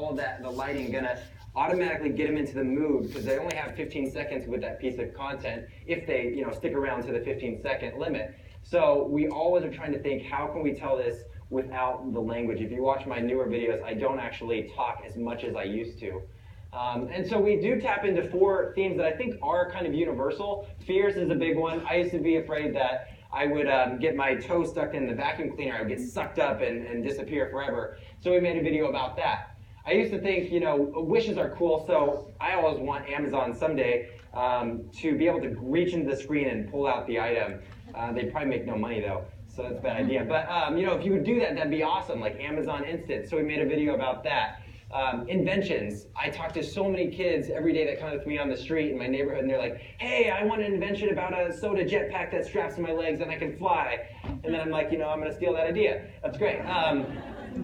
all of that, the lighting, gonna automatically get them into the mood because they only have 15 seconds with that piece of content if they stick around to the 15-second limit. So we always are trying to think, how can we tell this without the language? If you watch my newer videos, I don't actually talk as much as I used to. And so we do tap into 4 themes that I think are kind of universal. Fears is a big one. I used to be afraid that I would get my toe stuck in the vacuum cleaner. I would get sucked up and disappear forever. So we made a video about that. I used to think, wishes are cool, so I always want Amazon someday to be able to reach into the screen and pull out the item. They'd probably make no money though, so that's a bad idea. But if you would do that, that'd be awesome, like Amazon Instant. So we made a video about that. Inventions. I talk to so many kids every day that come up to me on the street in my neighborhood, and they're like, hey, I want an invention about a soda jetpack that straps to my legs and I can fly. And then I'm like, I'm going to steal that idea. That's great.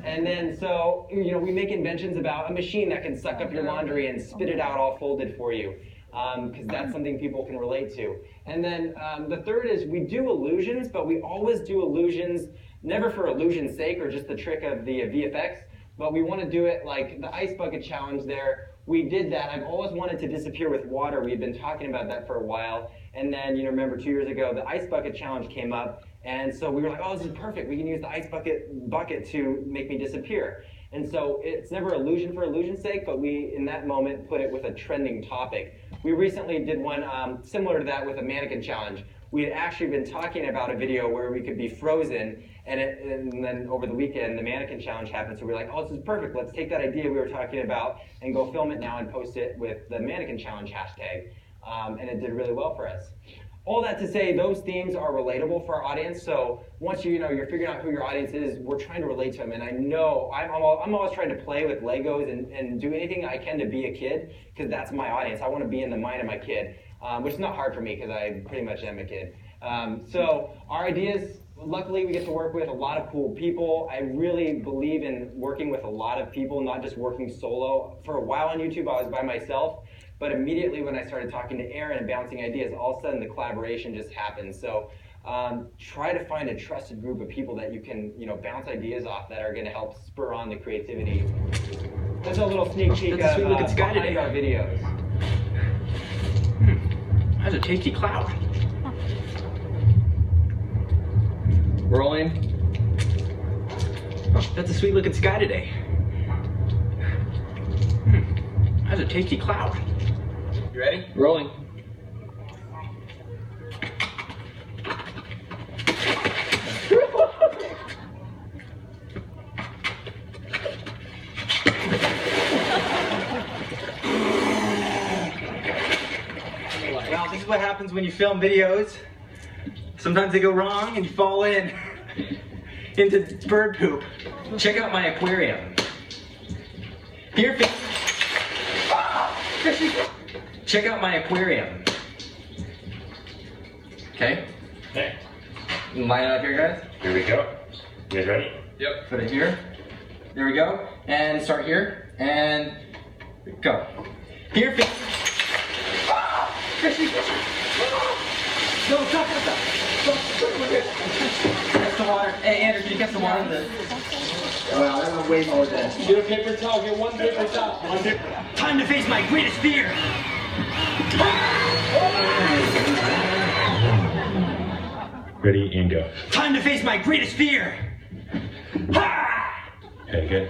And then so, we make inventions about a machine that can suck up your laundry and spit it out all folded for you. Because that's something people can relate to. And then the third is we do illusions, but we always do illusions, never for illusion's sake or just the trick of the VFX, but we want to do it like the ice bucket challenge there. We did that. I've always wanted to disappear with water. We've been talking about that for a while. And then, remember 2 years ago, the ice bucket challenge came up. And so we were like, oh, this is perfect. We can use the ice bucket to make me disappear. And so it's never illusion for illusion's sake, but we, in that moment, put it with a trending topic. We recently did one similar to that with a mannequin challenge. We had actually been talking about a video where we could be frozen, and then over the weekend, the mannequin challenge happened, so we were like, oh, this is perfect. Let's take that idea we were talking about and go film it now and post it with the mannequin challenge hashtag. And it did really well for us. All that to say, those themes are relatable for our audience. So once you're figuring out who your audience is, we're trying to relate to them. And I know I'm always trying to play with Legos and do anything I can to be a kid, because that's my audience. I want to be in the mind of my kid, which is not hard for me because I pretty much am a kid. So our ideas, luckily we get to work with a lot of cool people. I really believe in working with a lot of people, not just working solo. For a while on YouTube, I was by myself. But immediately when I started talking to Aaron and bouncing ideas, all of a sudden the collaboration just happened. So try to find a trusted group of people that you can bounce ideas off that are going to help spur on the creativity. That's a little sneak peek of behind our videos. That's a tasty cloud. Rolling. Oh, that's a sweet looking sky today. That's a tasty cloud. You ready? Rolling. Well, this is what happens when you film videos. Sometimes they go wrong and you fall into bird poop. Check out my aquarium. Here, check out my aquarium. Okay? Okay. Line it up here, guys. Here we go. You guys ready? Yep. Put it here. There we go. And start here. And go. Here, fishy. Fishy. No, stop. Catch the water. Hey, Andrew, can you catch the water? Well, that was way more than this. Get a paper towel. Get one paper towel. One paper. Time to face my greatest fear. Ready and go. Time to face my greatest fear. Okay, good.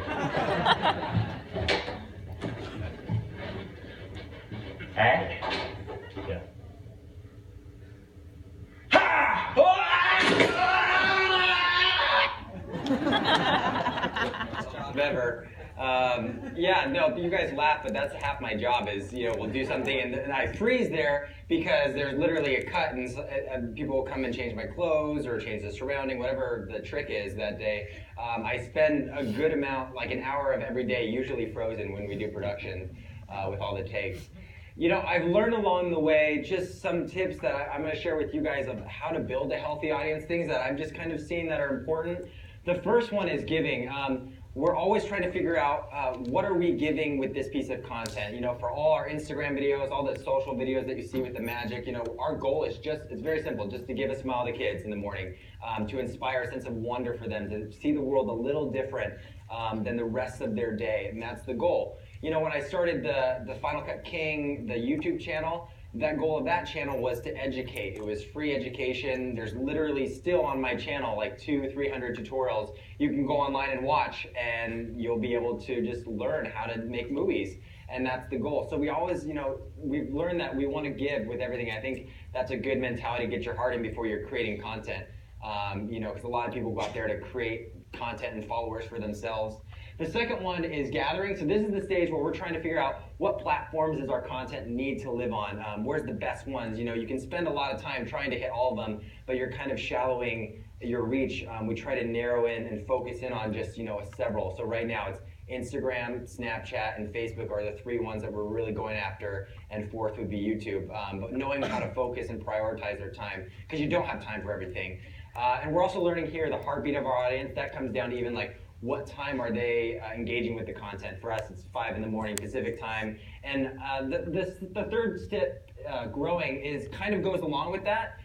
Hey. Yeah. Job ever. Yeah, no, you guys laugh, but that's half my job is, we'll do something and I freeze there because there's literally a cut and people will come and change my clothes or change the surrounding, whatever the trick is that day. I spend a good amount, like an hour of every day, usually frozen when we do production with all the takes. I've learned along the way just some tips that I'm going to share with you guys of how to build a healthy audience, things that I've just kind of seen that are important. The first one is giving. We're always trying to figure out what are we giving with this piece of content. For all our Instagram videos, all the social videos that you see with the magic, our goal is it's very simple, just to give a smile to kids in the morning, to inspire a sense of wonder for them, to see the world a little different. than the rest of their day, and that's the goal. You know, when I started the Final Cut King, the YouTube channel, that goal of that channel was to educate. It was free education. There's literally still on my channel like 200-300 tutorials you can go online and watch, and you'll be able to just learn how to make movies. And that's the goal. So we always, you know, we've learned that we want to give with everything. I think that's a good mentality to get your heart in before you're creating content. You know, because a lot of people go out there to create content and followers for themselves. The second one is gathering. So this is the stage where we're trying to figure out what platforms does our content need to live on. Where's the best ones? You know, you can spend a lot of time trying to hit all of them, but you're kind of shallowing your reach. We try to narrow in and focus in on just, you know, several. So right now it's Instagram, Snapchat, and Facebook are the three ones that we're really going after, and fourth would be YouTube. But knowing how to focus and prioritize their time, because you don't have time for everything. And we're also learning here the heartbeat of our audience. That comes down to even like what time are they engaging with the content. For us, it's 5 in the morning Pacific time. And the third step, growing, is kind of goes along with that.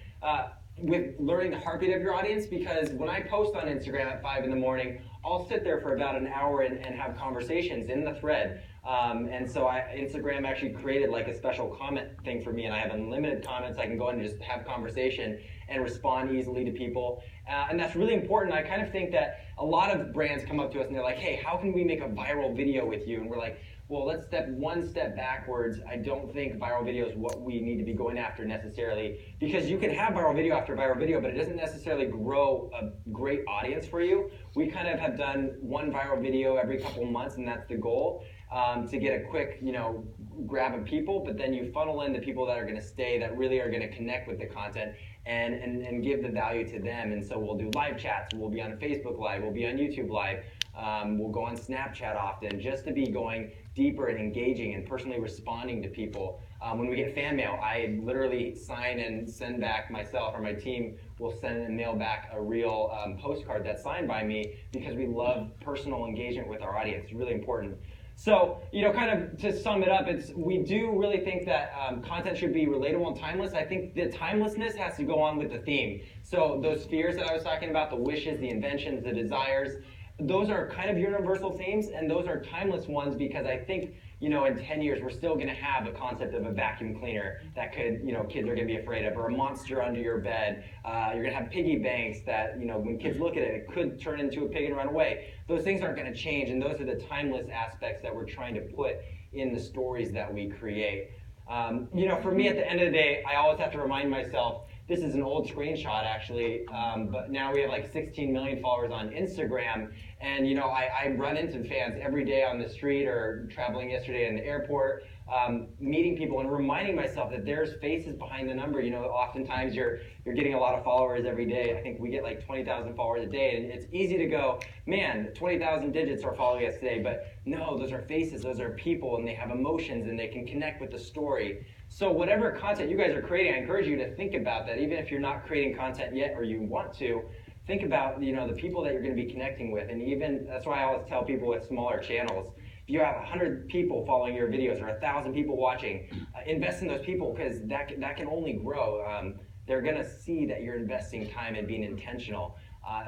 With learning the heartbeat of your audience, because when I post on Instagram at 5 in the morning, I'll sit there for about an hour and have conversations in the thread. And so Instagram actually created like a special comment thing for me, and I have unlimited comments. I can go in and just have conversation and respond easily to people. And that's really important. I kind of think that a lot of brands come up to us and they're like, hey, how can we make a viral video with you? And we're like, well, let's step one step backwards. I don't think viral video is what we need to be going after necessarily, because you can have viral video after viral video, but it doesn't necessarily grow a great audience for you. We kind of have done one viral video every couple months, and that's the goal, to get a quick, you know, grab of people, but then you funnel in the people that are going to stay, that really are going to connect with the content and give the value to them. And so we'll do live chats, we'll be on Facebook Live, we'll be on YouTube Live, we'll go on Snapchat often, just to be going deeper and engaging and personally responding to people. When we get fan mail, I literally sign and send back, myself or my team will send and mail back a real postcard that's signed by me, because we love personal engagement with our audience. It's really important. So, you know, kind of to sum it up, we do really think that content should be relatable and timeless. I think the timelessness has to go on with the theme. So those fears that I was talking about, the wishes, the inventions, the desires, those are kind of universal themes, and those are timeless ones, because I think, you know, in 10 years, we're still going to have the concept of a vacuum cleaner that could, you know, kids are going to be afraid of, or a monster under your bed. You're going to have piggy banks that, you know, when kids look at it, it could turn into a pig and run away. Those things aren't going to change, and those are the timeless aspects that we're trying to put in the stories that we create. You know, for me, at the end of the day, I always have to remind myself, this is an old screenshot actually, but now we have like 16 million followers on Instagram, and you know, I run into fans every day on the street or traveling yesterday in the airport, meeting people and reminding myself that there's faces behind the number. You know, oftentimes you're getting a lot of followers every day. I think we get like 20,000 followers a day, and it's easy to go, man, 20,000 digits are following us today, but no, those are faces, those are people, and they have emotions, and they can connect with the story. So whatever content you guys are creating, I encourage you to think about that. Even if you're not creating content yet, or you want to, think about, you know, the people that you're going to be connecting with. And even, that's why I always tell people with smaller channels, if you have 100 people following your videos or 1,000 people watching, invest in those people, because that can only grow. They're going to see that you're investing time and being intentional.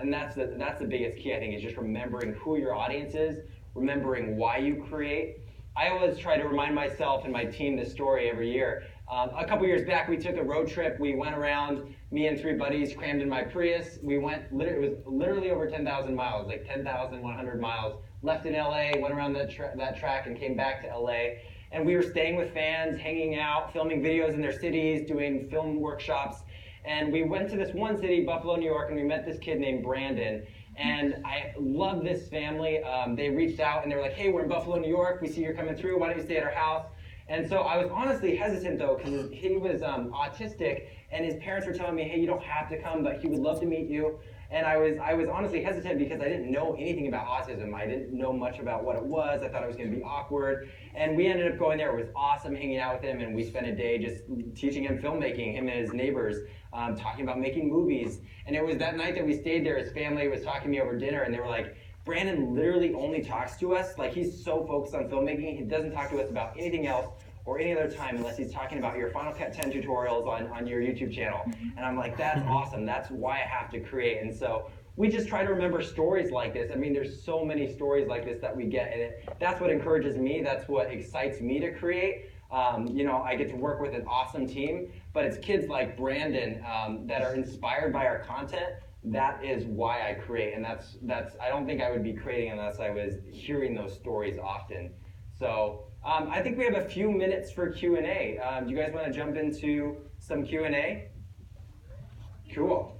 And that's the biggest key, I think, is just remembering who your audience is, remembering why you create. I always try to remind myself and my team this story every year. A couple years back, we took a road trip. We went around, me and 3 buddies crammed in my Prius. We went, it was literally over 10,000 miles, like 10,100 miles. Left in LA, went around that track and came back to LA. And we were staying with fans, hanging out, filming videos in their cities, doing film workshops. And we went to this one city, Buffalo, New York, and we met this kid named Brandon. And I love this family. They reached out and they were like, hey, we're in Buffalo, New York. We see you're coming through. Why don't you stay at our house? And so I was honestly hesitant, though, because he was autistic, and his parents were telling me, hey, you don't have to come, but he would love to meet you. And I was honestly hesitant because I didn't know anything about autism. I didn't know much about what it was. I thought it was going to be awkward. And we ended up going there. It was awesome hanging out with him, and we spent a day just teaching him filmmaking, him and his neighbors, talking about making movies. And it was that night that we stayed there, his family was talking to me over dinner, and they were like, Brandon literally only talks to us, like he's so focused on filmmaking, he doesn't talk to us about anything else or any other time unless he's talking about your Final Cut 10 tutorials on your YouTube channel. And I'm like, that's awesome. That's why I have to create. And so we just try to remember stories like this. I mean, there's so many stories like this that we get, and that's what encourages me. That's what excites me to create. You know, I get to work with an awesome team, but it's kids like Brandon that are inspired by our content. That is why I create, and that's I don't think I would be creating unless I was hearing those stories often. So I think we have a few minutes for Q&A. Do you guys want to jump into some Q&A? Cool.